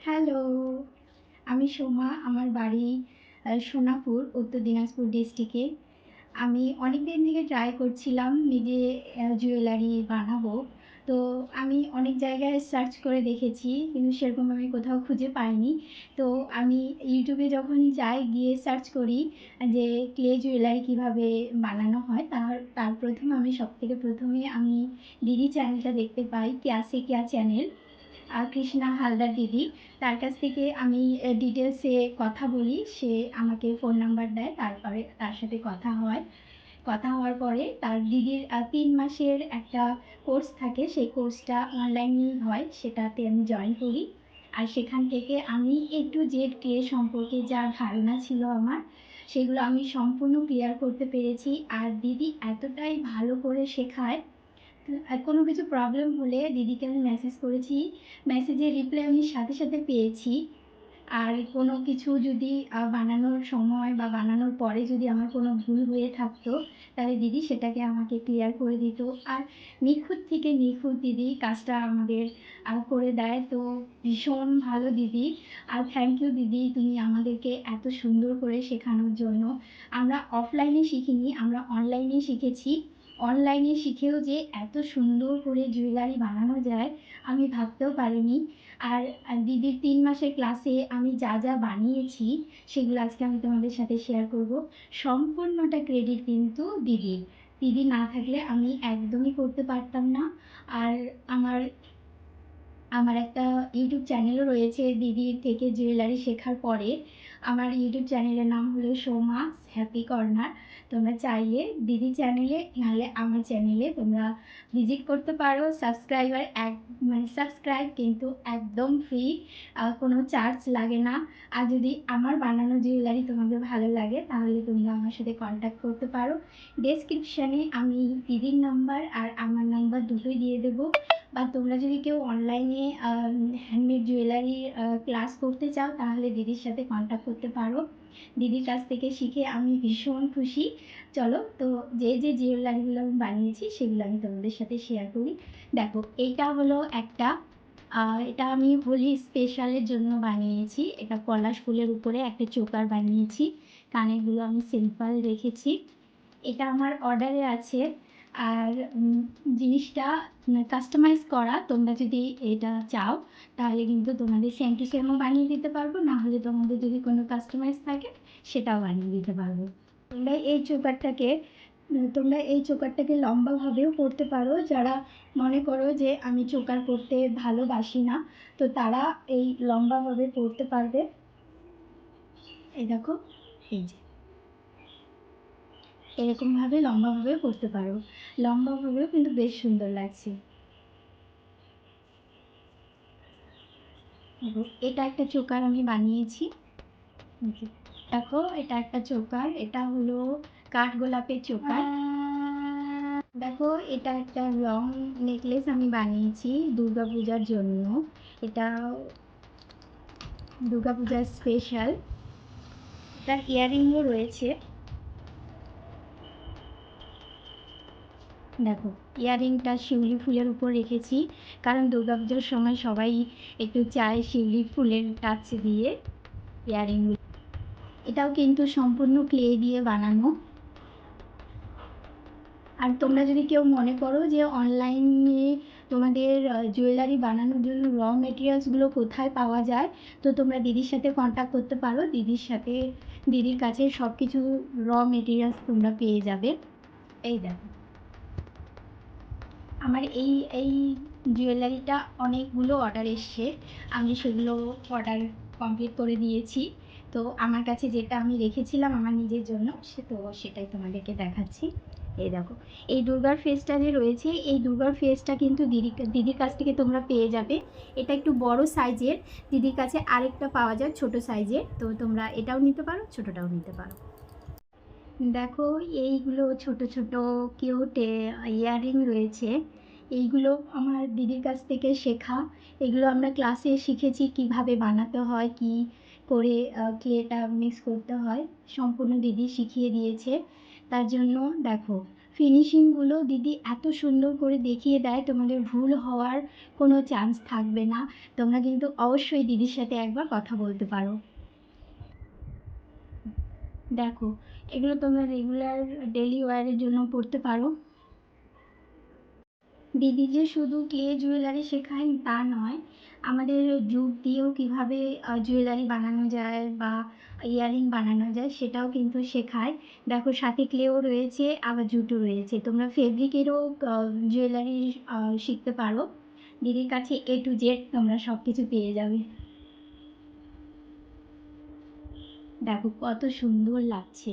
Hello, আমি সোমা। আমার বাড়ি সোনাপুর, উত্তর দিনাজপুর ডিস্ট্রিক্টে। আমি অনেকদিন থেকে ট্রাই করছিলাম নিজে জুয়েলারি বানাবো। তো আমি অনেক জায়গায় সার্চ করে দেখেছি, কিন্তু সেরকম আমি কোথাও খুঁজে পাইনি। তো আমি ইউটিউবে যখন যাই, গিয়ে সার্চ করি যে ক্লে জুয়েলারি কীভাবে বানানো হয়, তার সবথেকে প্রথমে আমি দিদি চ্যানেলটা দেখতে পাই, ক্যা সে ক্যা চ্যানেল। কৃষ্ণা হালদার দিদি, তার কাছ থেকে আমি ডিটেলসে কথা বলি। সে আমাকে ফোন নাম্বার দেয়, তারপরে তার সাথে কথা হয়। কথা হওয়ার পরে তার দিদির ৩ মাসের একটা কোর্স থাকে, সেই কোর্সটা অনলাইনেই হয়, সেটাতে আমি জয়েন করি। আর সেখান থেকে আমি A to Z ক্লে সম্পর্কে যা ধারণা ছিল আমার, সেগুলো আমি সম্পূর্ণ ক্লিয়ার করতে পেরেছি। আর দিদি এতটাই ভালো করে শেখায়, আর কোনো কিছু প্রবলেম হলে দিদিকে আমি মেসেজ করেছি, মেসেজের রিপ্লাই আমি সাথে সাথে পেয়েছি। আর কোনো কিছু যদি বানানোর সময় বা বানানোর পরে যদি আমার কোনো ভুল হয়ে থাকতো, তাহলে দিদি সেটাকে আমাকে ক্লিয়ার করে দিত। আর নিখুঁত থেকে নিখুঁত দিদি কাজটা আমাদের করে দেয়। তো ভীষণ ভালো দিদি। আর থ্যাংক ইউ দিদি, তুমি আমাদেরকে এত সুন্দর করে শেখানোর জন্য। আমরা অফলাইনে শিখিনি, আমরা অনলাইনে শিখেছি। অনলাইনে শিখেও যে এত সুন্দর করে জুয়েলারি বানানো যায়, আমি ভাবতেও পারিনি। আর দিদির ৩ মাসের ক্লাসে আমি যা যা বানিয়েছি, সেগুলো আজকে আমি তোমাদের সাথে শেয়ার করব। সম্পূর্ণটা ক্রেডিট কিন্তু দিদির। দিদি না থাকলে আমি একদমই করতে পারতাম না। আর আমার আমার একটা ইউটিউব চ্যানেলও রয়েছে দিদির থেকে জুয়েলারি শেখার পরে। আমার ইউটিউব চ্যানেলের নাম হলো সোমাস হ্যাপি কর্নার। তোমরা চাইলে দিদির চ্যানেলে, নাহলে আমার চ্যানেলে তোমরা ভিজিট করতে পারো। সাবস্ক্রাইব কিন্তু একদম ফ্রি, কোনো চার্জ লাগে না। আর যদি আমার বানানো জুয়েলারি তোমাদের ভালো লাগে, তাহলে তোমরা আমার সাথে কন্ট্যাক্ট করতে পারো। ডেসক্রিপশানে আমি দিদির নাম্বার আর আমার নাম্বার দুটোই দিয়ে দেবো। বা তোমরা যদি কেউ অনলাইনে হ্যান্ডমেড জুয়েলারি ক্লাস করতে চাও, তাহলে দিদির সাথে কন্ট্যাক্ট করতে পারো। দিদির কাছ থেকে শিখে আমি ভীষণ খুশি। চলো, তো যে জুয়েলারিগুলো আমি বানিয়েছি, সেগুলো আমি তোমাদের সাথে শেয়ার করি। দেখো, এইটা হলো একটা, এটা আমি হোলি স্পেশালের জন্য বানিয়েছি। এটা পলাশ ফুলের উপরে একটা চোকার বানিয়েছি। কানেরগুলো আমি সিম্পল রেখেছি। এটা আমার অর্ডারে আছে। আর জিনিসটা কাস্টমাইজ করা। তোমরা যদি এটা চাও, তাহলে কিন্তু তোমাদের সেম টু সেমও বানিয়ে দিতে পারবো, না হলে তোমাদের যদি কোনো কাস্টমাইজ থাকে, সেটাও বানিয়ে দিতে পারবো। তোমরা এই চোকারটাকে লম্বাভাবেও করতে পারো। যারা মনে করো যে আমি চোকার করতে ভালোবাসি না, তো তারা এই লম্বাভাবে করতে পারবে। এই দেখো, এই যে এরকমভাবে লম্বাভাবেও করতে পারো। লম্বাভাবেও কিন্তু বেশ সুন্দর লাগছে। এটা একটা চোকার আমি বানিয়েছি। দেখো, এটা একটা চোকার, এটা হলো কাঠগোলাপের চোকার। দেখো, এটা একটা লং নেকলেস আমি বানিয়েছি দুর্গাপূজার জন্য। এটা দুর্গাপূজার স্পেশাল। তার ইয়াররিংও রয়েছে। দেখো, ইয়াররিংটা শিউলি ফুলের উপর রেখেছি, কারণ দুর্গাপুজোর সময় সবাই একটু চায় শিউলি ফুলের টাচ দিয়ে ইয়াররিংগুলো। এটাও কিন্তু সম্পূর্ণ ক্লে দিয়ে বানানো। আর তোমরা যদি কেউ মনে করো যে অনলাইনে তোমাদের জুয়েলারি বানানোর জন্য র মেটেরিয়ালসগুলো কোথায় পাওয়া যায়, তো তোমরা দিদির সাথে কন্ট্যাক্ট করতে পারো। দিদির কাছে সব কিছু র মেটেরিয়ালস তোমরা পেয়ে যাবে। এই দেখো, আমার এই জুয়েলারিটা অনেকগুলো অর্ডার এসছে। আমি সেগুলো অর্ডার কমপ্লিট করে দিয়েছি। তো আমার কাছে যেটা আমি রেখেছিলাম আমার নিজের জন্য, সেটাই তোমাদেরকে দেখাচ্ছি। এই দেখো, এই দুর্গার ফেসটা যে রয়েছে, এই দুর্গার ফেসটা কিন্তু দিদির কাছ থেকে তোমরা পেয়ে যাবে। এটা একটু বড় সাইজের। দিদির কাছে আরেকটা পাওয়া যায় ছোট সাইজের, তো তোমরা এটাও নিতে পারো, ছোটটাও নিতে পারো। দেখো, এইগুলো ছোট ছোট কিউট ইয়াররিং রয়েছে। এইগুলো আমার দিদির কাছ থেকে শেখা। এগুলো আমরা ক্লাসে শিখেছি কিভাবে বানাতে হয়, কি করে ক্লেটা মিক্স করতে হয়, সম্পূর্ণ দিদি শিখিয়ে দিয়েছে। তার জন্য দেখো, ফিনিশিংগুলো দিদি এত সুন্দর করে দেখিয়ে দেয়, তোমাদের ভুল হওয়ার কোনো চান্স থাকবে না। তোমরা কিন্তু অবশ্যই দিদির সাথে একবার কথা বলতে পারো। দেখো, এগুলো তোমরা রেগুলার ডেলি ওয়্যারের জন্য পরতে পারো। দিদি যে শুধু ক্লে জুয়েলারি শেখায় তা নয়, আমাদের জুট দিয়েও কীভাবে জুয়েলারি বানানো যায় বা ইয়াররিং বানানো যায় সেটাও কিন্তু শেখায়। দেখো, সাথে ক্লেও রয়েছে, আবার জুটও রয়েছে। তোমরা ফেব্রিকেরও জুয়েলারি শিখতে পারো। দিদির কাছে A to Z তোমরা সব কিছু পেয়ে যাবে। দেখো কত সুন্দর লাগছে।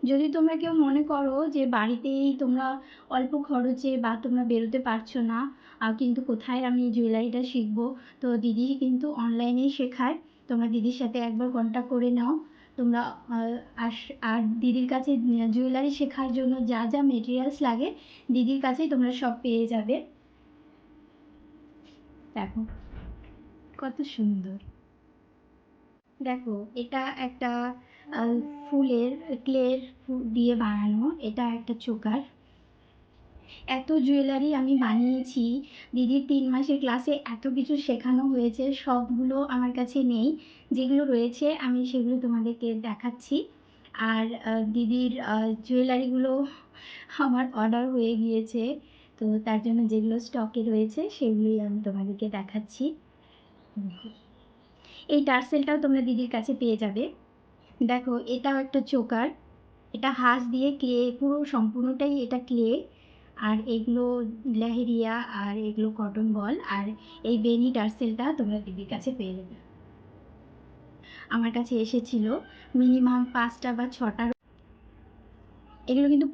যদি তোমরা কেউ মনে করো যে বাড়িতেই তোমরা অল্প খরচে বা তোমরা বেরোতে পারছো না, কিন্তু কোথায় আমি জুয়েলারিটা শিখবো, তো দিদি কিন্তু অনলাইনেই শেখায়। তোমরা দিদির সাথে একবার কন্ট্যাক্ট করে নাও। তোমরা আর দিদির কাছে জুয়েলারি শেখার জন্য যা যা মেটেরিয়ালস লাগে দিদির কাছেই তোমরা সব পেয়ে যাবে। দেখো কত সুন্দর। দেখো, এটা একটা ফুলের ক্লের দিয়ে বানানো, এটা একটা চোকার। এত জুয়েলারি আমি বানিয়েছি, দিদির 3 মাসের ক্লাসে এত কিছু শেখানো হয়েছে, সবগুলো আমার কাছে নেই। যেগুলো রয়েছে আমি সেগুলো তোমাদেরকে দেখাচ্ছি। আর দিদির জুয়েলারিগুলো আমার অর্ডার হয়ে গিয়েছে, তো তার জন্য যেগুলো স্টকে রয়েছে সেগুলোই আমি তোমাদেরকে দেখাচ্ছি। এই টার্সেলটাও তোমরা দিদির কাছে পেয়ে যাবে। দেখো, এটাও একটা চোকার। এটা হাঁস দিয়ে ক্লে, পুরো সম্পূর্ণটাই এটা ক্লে। আর এগুলো লেহেরিয়া, আর এগুলো কটন বল। আর এই বেনি টার্সেলটা তোমরা দিদির কাছে পেয়ে যাবে। আমার কাছে এসেছিল মিনিমাম 5টা বা 6টা। এগুলো কিন্তু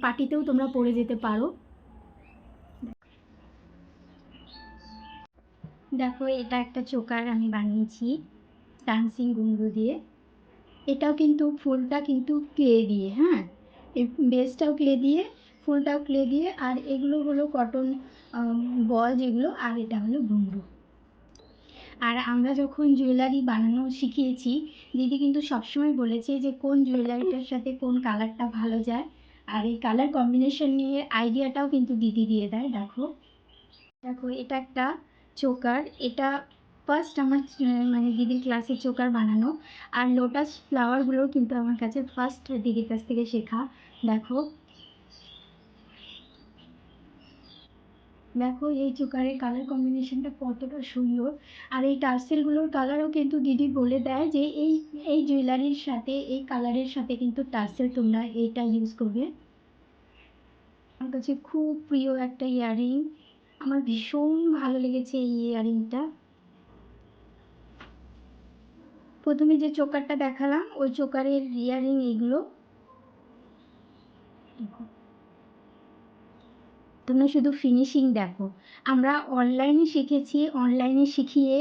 পার্টিতেও তোমরা পরে যেতে পারো। দেখো, এটা একটা চোকার আমি বানিয়েছি ডান্সিং কুমড়ো দিয়ে। এটাও কিন্তু ফুলটা কিন্তু ক্লে দিয়ে, হ্যাঁ, এই বেসটাও ক্লে দিয়ে, ফুলটাও ক্লে দিয়ে। আর এগুলো হলো কটন বল যেগুলো, আর এটা হলো ঘুঙরু। আর আমরা যখন জুয়েলারি বানানো শিখিয়েছি, দিদি কিন্তু সবসময় বলেছে যে কোন জুয়েলারিটার সাথে কোন কালারটা ভালো যায়। আর এই কালার কম্বিনেশন নিয়ে আইডিয়াটাও কিন্তু দিদি দিয়ে দেয়। দেখো, দেখো, এটা একটা চোকার। এটা ফার্স্ট আমার মানে দিদির ক্লাসে চোকার বানানো। আর লোটাস ফ্লাওয়ারগুলোও কিন্তু আমার কাছে ফার্স্ট দিদির কাছ থেকে শেখা। দেখো, দেখো এই চোকারের কালার কম্বিনেশনটা কতটা সুন্দর। আর এই টার্সেলগুলোর কালারও কিন্তু দিদি বলে দেয় যে এই এই জুয়েলারির সাথে এই কালারের সাথে কিন্তু টার্সেল তোমরা এইটা ইউজ করবে। আমার কাছে খুব প্রিয় একটা ইয়াররিং, আমার ভীষণ ভালো লেগেছে এই ইয়াররিংটা। প্রথমে যে চোকারটা দেখালাম ওই চোকারের ইয়াররিং এগুলো। তোমরা শুধু ফিনিশিং দেখো। আমরা অনলাইনে শিখেছি, অনলাইনে শিখিয়ে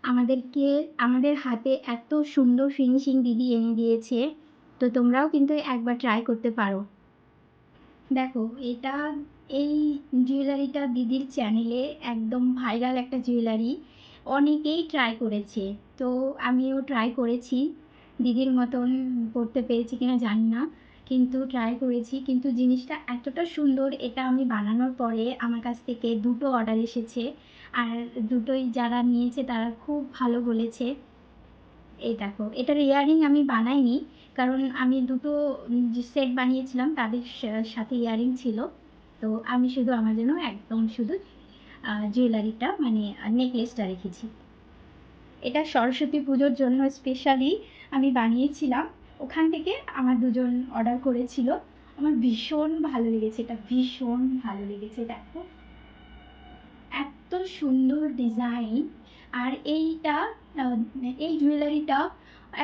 আমাদেরকে আমাদের হাতে এত সুন্দর ফিনিশিং দিদি এনে দিয়েছে। তো তোমরাও কিন্তু একবার ট্রাই করতে পারো। দেখো, এটা এই জুয়েলারিটা দিদির চ্যানেলে একদম ভাইরাল একটা জুয়েলারি, অনেকেই ট্রাই করেছে। তো আমিও ট্রাই করেছি, দিদির মতন করতে পেরেছি কিনা জানি না, কিন্তু ট্রাই করেছি। কিন্তু জিনিসটা এতটা সুন্দর, এটা আমি বানানোর পরে আমার কাছ থেকে 2টো অর্ডার এসেছে। আর দুটোই যারা নিয়েছে তারা খুব ভালো বলেছে। এই দেখো, এটার ইয়াররিং আমি বানাইনি, কারণ আমি 2টো যে সেট বানিয়েছিলাম তাদের সাথে ইয়াররিং ছিল। তো আমি শুধু আমার জন্য একদম শুধু জুয়েলারিটা মানে নেকলেসটা রেখেছি। এটা সরস্বতী পুজোর জন্য স্পেশালি আমি বানিয়েছিলাম। ওখান থেকে আমার 2জন অর্ডার করেছিল। আমার ভীষণ ভালো লেগেছে, এটা ভীষণ ভালো লেগেছে। দেখো, এত সুন্দর ডিজাইন। আর এইটা এই জুয়েলারিটা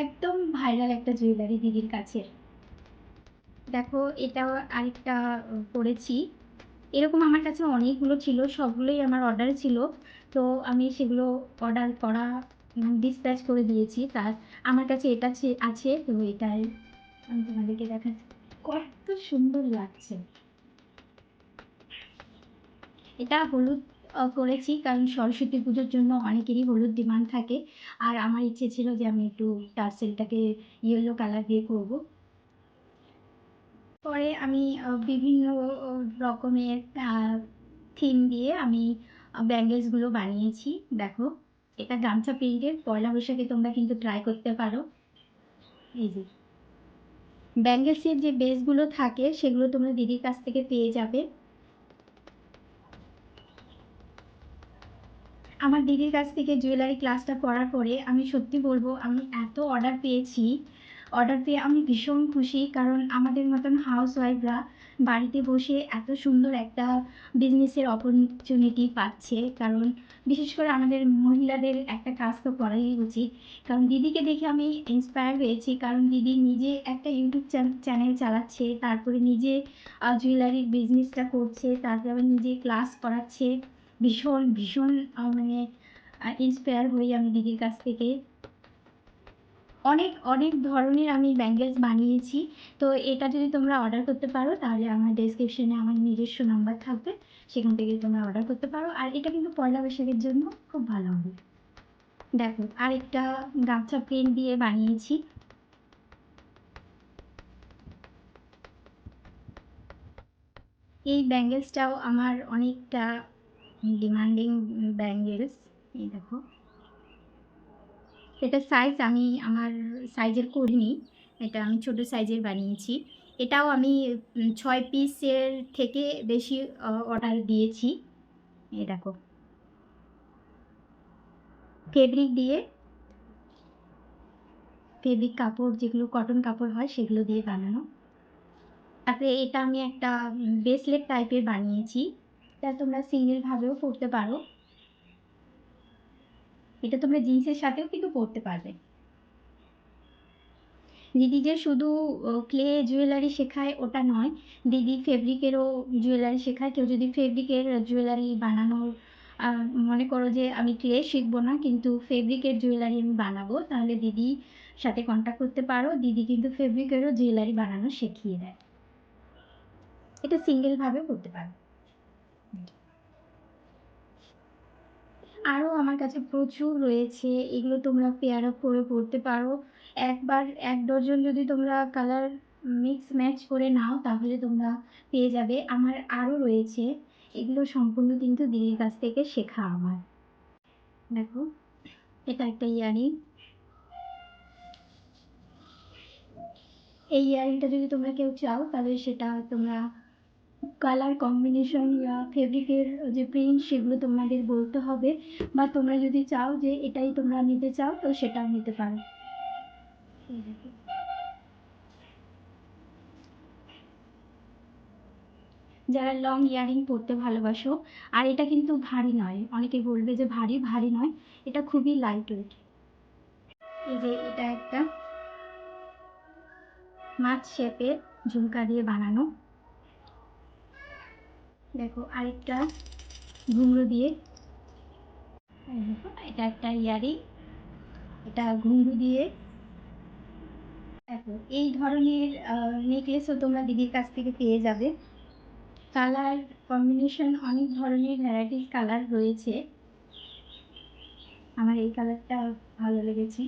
একদম ভাইরাল একটা জুয়েলারি দিদির কাছে। দেখো, এটা আরেকটা পরেছি। এরকম আমার কাছে অনেকগুলো ছিল, সবগুলোই আমার অর্ডার ছিল। তো আমি সেগুলো অর্ডার করা ডিসপ্যাচ করে দিয়েছি। তার আমার কাছে এটা আছে, তো এটাই আমি তোমাদেরকে দেখাচ্ছি। কত সুন্দর লাগছে। এটা হলুদ করেছি, কারণ সরস্বতী পুজোর জন্য অনেকেরই হলুদ ডিমান্ড থাকে। আর আমার ইচ্ছে ছিল যে আমি একটু টার্সেলটাকে ইয়েলো কালার দিয়ে করবো। পরে আমি বিভিন্ন রকমের আ থিম দিয়ে আমি ব্যাঙ্গেলসগুলো বানিয়েছি। দেখো, এটা গামছা প্রিন্টের। পয়লা বৈশাখে তোমরা কিন্তু ট্রাই করতে পারো। এই যে ব্যাঙ্গেলসের যে বেসগুলো থাকে সেগুলো তোমরা দিদির কাছ থেকে পেয়ে যাবে। আমার দিদির কাছ থেকে জুয়েলারি ক্লাসটা করার পরে আমি সত্যি বলবো আমি এত অর্ডার পেয়েছি। অর্ডার পেয়ে আমি ভীষণ খুশি। কারণ আমাদের মতন হাউসওয়াইফরা বাড়িতে বসে এত সুন্দর একটা বিজনেসের অপরচুনিটি পাচ্ছে। কারণ বিশেষ করে আমাদের মহিলাদের একটা কাজ তো করাই উচিত। কারণ দিদিকে দেখে আমি ইন্সপায়ার হয়েছি। কারণ দিদি নিজে একটা ইউটিউব চ্যানেল চালাচ্ছে। তারপরে নিজে জুয়েলারির বিজনেসটা করছে। তারপরে আবার নিজে ক্লাস করাচ্ছে। ভীষণ, ভীষণ মানে ইন্সপায়ার হই আমি দিদির কাছ থেকে। অনেক, অনেক ধরনের আমি ব্যাঙ্গেলস বানিয়েছি। তো এটা যদি তোমরা অর্ডার করতে পারো তাহলে আমার ডেসক্রিপশনে আমার নিজস্ব নাম্বার থাকবে। সেখান থেকে তোমরা অর্ডার করতে পারো। আর এটা কিন্তু পয়লা বৈশাখের জন্য খুব ভালো হবে। দেখো, আরেকটা গামছা প্রিন্ট দিয়ে বানিয়েছি। এই ব্যাঙ্গেলসটাও আমার অনেকটা ডিমান্ডিং ব্যাঙ্গেলস। এই দেখো। এটার সাইজ আমি আমার সাইজের করিনি। এটা আমি ছোট সাইজের বানিয়েছি। এটাও আমি ৬ পিসের থেকে বেশি অর্ডার দিয়েছি। এই দেখো, ফেব্রিক দিয়ে, ফেব্রিক কাপড় যেগুলো কটন কাপড় হয় সেগুলো দিয়ে বানানো। তারপরে এটা আমি একটা ব্রেসলেট টাইপের বানিয়েছি। এটা তোমরা সিঙ্গেল ভাবেও পরতে পারো। এটা তোমরা জিন্সের সাথেও কিন্তু পরতে পারবে। দিদি যে শুধু ক্লে জুয়েলারি শেখায় ওটা নয়, দিদি ফেব্রিকেরও জুয়েলারি শেখায়। কেউ যদি ফেব্রিকের জুয়েলারি বানানোর মনে করো যে আমি ক্লে শিখবো না কিন্তু ফেব্রিকের জুয়েলারি আমি বানাবো, তাহলে দিদির সাথে কন্ট্যাক্ট করতে পারো। দিদি কিন্তু ফেব্রিকেরও জুয়েলারি বানানো শিখিয়ে দেয়। এটা সিঙ্গেলভাবেও করতে পারো। আরও আমার কাছে প্রচুর রয়েছে। এগুলো তোমরা পেয়ার আপ করে পরতে পারো। একবার ১ ডজন যদি তোমরা কালার মিক্স ম্যাচ করে নাও তাহলে তোমরা পেয়ে যাবে। আমার আরও রয়েছে। এগুলো সম্পূর্ণ কিন্তু দিদির কাছ থেকে শেখা আমার। দেখো, এটা একটা ইয়ারিং। এই ইয়ারিংটা যদি তোমরা কেউ চাও তাহলে সেটা তোমরা কালার কম্বিনেশন ইয়া ফেব্রিকের যে প্রিন্ট সেগুলো তোমাদের বলতে হবে। বা তোমরা যদি চাও যে এটাই তোমরা নিতে চাও তো সেটাও নিতে পারো। এই দেখো, যারা লং ইয়ারিং পরতে ভালোবাসো। আর এটা কিন্তু ভারী নয়। অনেকে বলবে যে ভারী, ভারী নয়। এটা খুবই লাইট ওয়েট। এই যে এটা একটা মাছ শেপের ঝুমকা দিয়ে বানানো। দেখো, আরেকটা ঘুঙরু দিয়ে। এই দেখো, এটা একটা ইয়ারিং। এটা ঘুঙরু দিয়ে। দেখো, এই ধরনের নেকলেসও তোমরা দিদির কাছ থেকে পেয়ে যাবে। কালার কম্বিনেশন অনেক ধরনের ভ্যারাইটিস কালার রয়েছে। আমার এই কালারটা ভালো লেগেছে।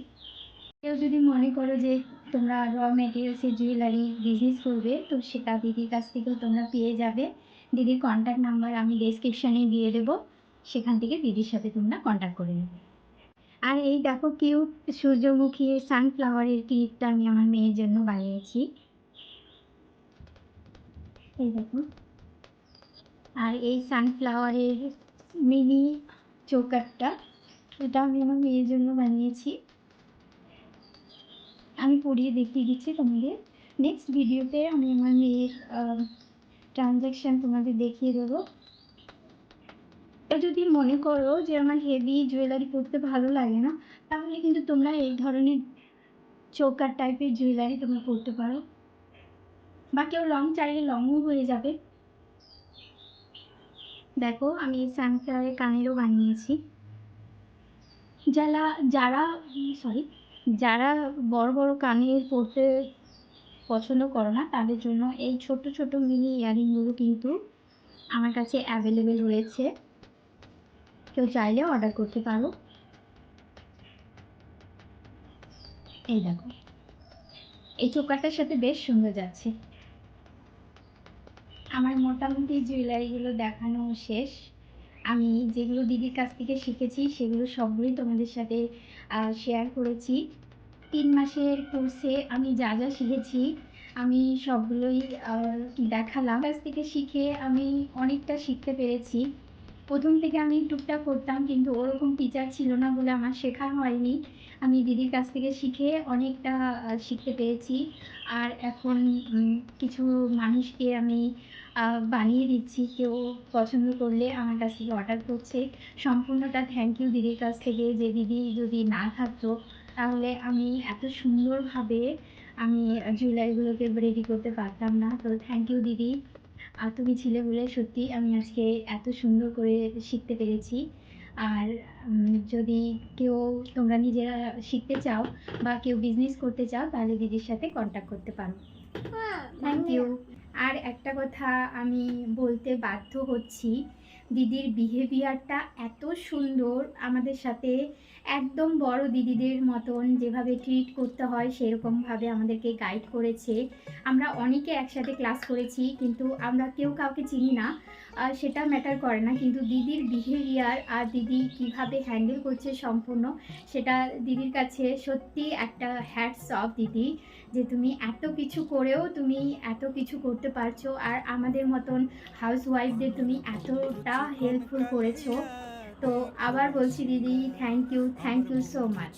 কেউ যদি মনে করো যে তোমরা র মেটেরিয়ালসের জুয়েলারি বিজনেস করবে তো সেটা দিদির কাছ থেকেও তোমরা পেয়ে যাবে। দিদির কন্ট্যাক্ট নাম্বার আমি ডেসক্রিপশানে দিয়ে দেবো। সেখান থেকে দিদির সাথে তোমরা কন্ট্যাক্ট করে নেবে। আর এই দেখো, কিউট সূর্যমুখী সানফ্লাওয়ারের ক্লিপটা আমি আমার মেয়ের জন্য বানিয়েছি। এই দেখো, আর এই সানফ্লাওয়ারের মিনি চৌকাটটা, এটা আমি আমার মেয়ের জন্য বানিয়েছি। আমি পরিয়ে দেখিয়ে দিচ্ছি তোমাদের। নেক্সট ভিডিওতে আমি আমার মেয়ের ট্রানজ্যাকশান তোমাদের দেখিয়ে দেবো। যদি মনে করো যে আমার হেভি জুয়েলারি পরতে ভালো লাগে না তাহলে কিন্তু তোমরা এই ধরনের চৌকার টাইপের জুয়েলারি তোমরা পরতে পারো। বা কেউ লং চাইলে লংও হয়ে যাবে। দেখো, আমি সানফ্লাওয়ারের কানেরও বানিয়েছি। যারা যারা সরি যারা বড় বড় কানের পরতে পছন্দ করো না তাদের জন্য এই ছোট ছোট মিনি ইয়ারিংগুলো কিন্তু আমার কাছে অ্যাভেলেবেল রয়েছে। কেউ চাইলে অর্ডার করতে পারো। এই দেখো, এই চোকারটার সাথে বেশ সুন্দর যাচ্ছে। আমার মোটামুটি জুয়েলারিগুলো দেখানো শেষ। আমি যেগুলো দিদির কাছ থেকে শিখেছি সেগুলো সবগুলোই তোমাদের সাথে শেয়ার করেছি। ৩ মাসের কোর্সে আমি যা শিখেছি আমি সবগুলোই আ দেখালাম। কাছ থেকে শিখে আমি অনেকটা শিখতে পেরেছি। ১ম থেকে আমি টুকটাক করতাম কিন্তু ওরকম টিচার ছিল না বলে আমার শেখা হয়নি। আমি দিদির কাছ থেকে শিখে অনেকটা শিখতে পেরেছি। আর এখন কিছু মানুষকে আমি আ বানিয়ে দিচ্ছি। কেউ পছন্দ করলে আমার কাছ থেকে অর্ডার করছে। সম্পূর্ণটা থ্যাংক ইউ দিদির কাছ থেকে যে দিদি যদি না থাকতো তাহলে আমি এত সুন্দরভাবে আমি জুয়েলারিগুলোকে রেডি করতে পারতাম না। তো থ্যাংক ইউ দিদি। তুমি ছিলে বলে সত্যি আমি আজকে এত সুন্দর করে শিখতে পেরেছি। আর যদি কেউ তোমরা নিজেরা শিখতে চাও বা কেউ বিজনেস করতে চাও তাহলে দিদির সাথে কন্ট্যাক্ট করতে পারো। Thank you. আর একটা কথা আমি বলতে বাধ্য হচ্ছি, দিদির বিহেভিয়ারটা এত সুন্দর আমাদের সাথে একদম বড় দিদিদের মতন যেভাবে ট্রিট করতে হয় সেরকমভাবে আমাদেরকে গাইড করেছে। আমরা অনেকে একসাথে ক্লাস করেছি কিন্তু আমরা কেউ কাউকে চিনি না। সেটা ম্যাটার করে না। কিন্তু দিদির বিহেভিয়ার আর দিদি কীভাবে হ্যান্ডেল করছে সম্পূর্ণ সেটা দিদির কাছে সত্যি একটা হ্যাটস অফ দিদি। যে তুমি এত কিছু করেও তুমি এত কিছু করতে পারছো আর আমাদের মতন হাউসওয়াইফদের তুমি এতটা হেল্পফুল করেছো। তো আবার বলছি দিদি থ্যাংক ইউ সো মাচ।